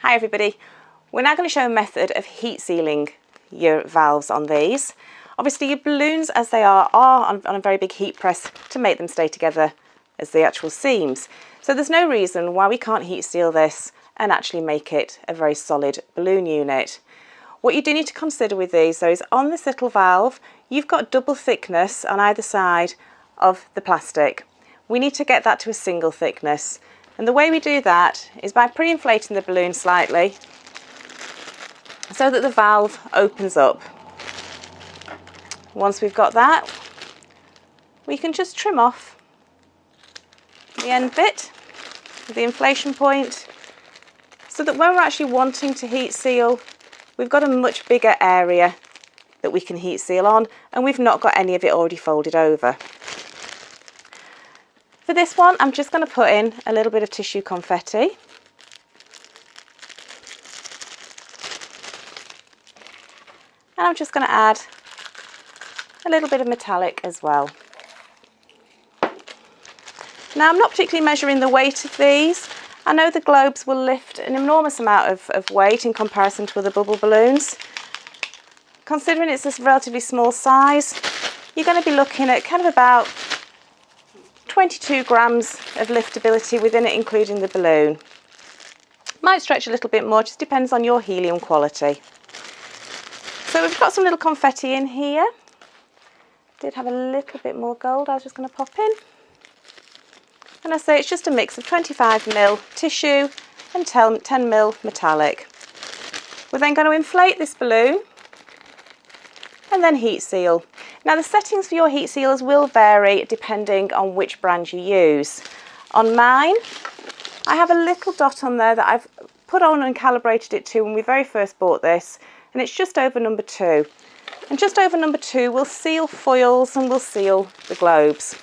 Hi everybody, we're now going to show a method of heat sealing your valves on these. Obviously your balloons as they are on a very big heat press to make them stay together as the actual seams. So there's no reason why we can't heat seal this and actually make it a very solid balloon unit. What you do need to consider with these though is on this little valve you've got double thickness on either side of the plastic. We need to get that to a single thickness. And the way we do that is by pre-inflating the balloon slightly so that the valve opens up. Once we've got that, we can just trim off the end bit with the inflation point so that when we're actually wanting to heat seal, we've got a much bigger area that we can heat seal on and we've not got any of it already folded over. For this one, I'm just going to put in a little bit of tissue confetti. And I'm just going to add a little bit of metallic as well. Now, I'm not particularly measuring the weight of these. I know the globes will lift an enormous amount of weight in comparison to other bubble balloons. Considering it's this relatively small size, you're going to be looking at kind of about 22 grams of liftability within it, including the balloon. Might stretch a little bit more, just depends on your helium quality. So we've got some little confetti in here. Did have a little bit more gold I was just going to pop in. And I say it's just a mix of 25ml tissue and 10ml metallic. We're then going to inflate this balloon and then heat seal. Now the settings for your heat sealers will vary depending on which brand you use. On mine, I have a little dot on there that I've put on and calibrated it to when we very first bought this, and it's just over number 2. And just over number 2 will seal foils and will seal the globes.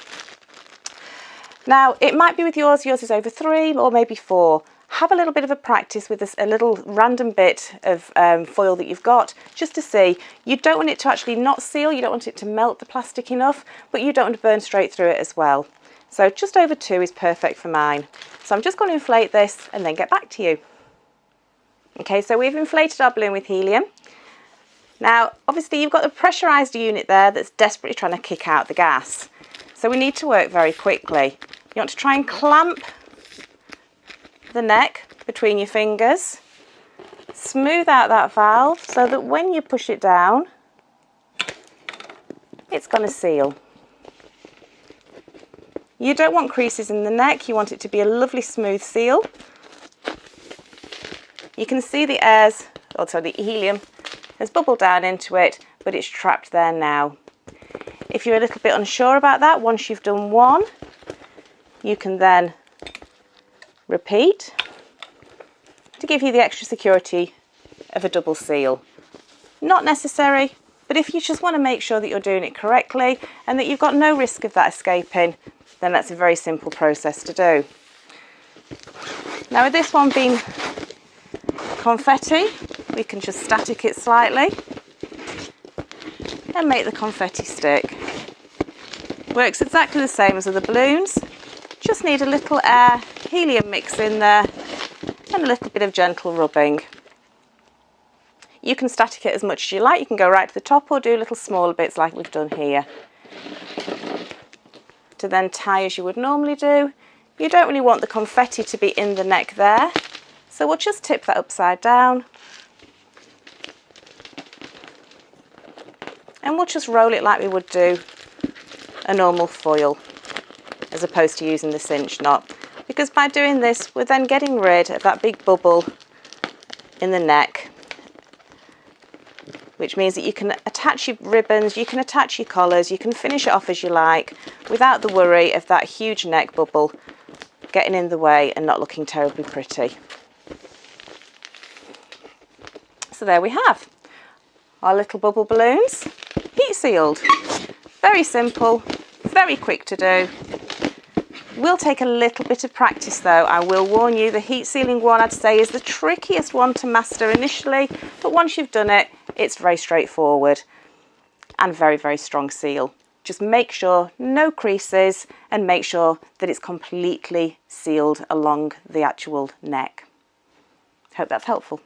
Now it might be with yours is over 3 or maybe 4. Have a little bit of a practice with a little random bit of foil that you've got just to see. You don't want it to actually not seal, you don't want it to melt the plastic enough, but you don't want to burn straight through it as well. So just over 2 is perfect for mine. So I'm just going to inflate this and then get back to you. Okay, so we've inflated our balloon with helium. Now obviously you've got a pressurised unit there that's desperately trying to kick out the gas. So we need to work very quickly. You want to try and clamp the neck between your fingers, smooth out that valve so that when you push it down, it's going to seal. You don't want creases in the neck, you want it to be a lovely smooth seal. You can see the the helium has bubbled down into it, but it's trapped there now. If you're a little bit unsure about that, once you've done one, you can then repeat to give you the extra security of a double seal. Not necessary, but if you just want to make sure that you're doing it correctly and that you've got no risk of that escaping, then that's a very simple process to do. Now with this one being confetti, we can just static it slightly and make the confetti stick. Works exactly the same as other balloons, just need a little air helium mix in there and a little bit of gentle rubbing. You can static it as much as you like, you can go right to the top or do little smaller bits like we've done here. To then tie as you would normally do, you don't really want the confetti to be in the neck there, so we'll just tip that upside down and we'll just roll it like we would do a normal foil as opposed to using the cinch knot. Because by doing this, we're then getting rid of that big bubble in the neck, which means that you can attach your ribbons, you can attach your collars, you can finish it off as you like without the worry of that huge neck bubble getting in the way and not looking terribly pretty. So there we have our little bubble balloons, heat sealed. Very simple, very quick to do. Will take a little bit of practice though. I will warn you, the heat sealing one I'd say is the trickiest one to master initially, but once you've done it, it's very straightforward and very, very strong seal. Just make sure no creases and make sure that it's completely sealed along the actual neck. Hope that's helpful.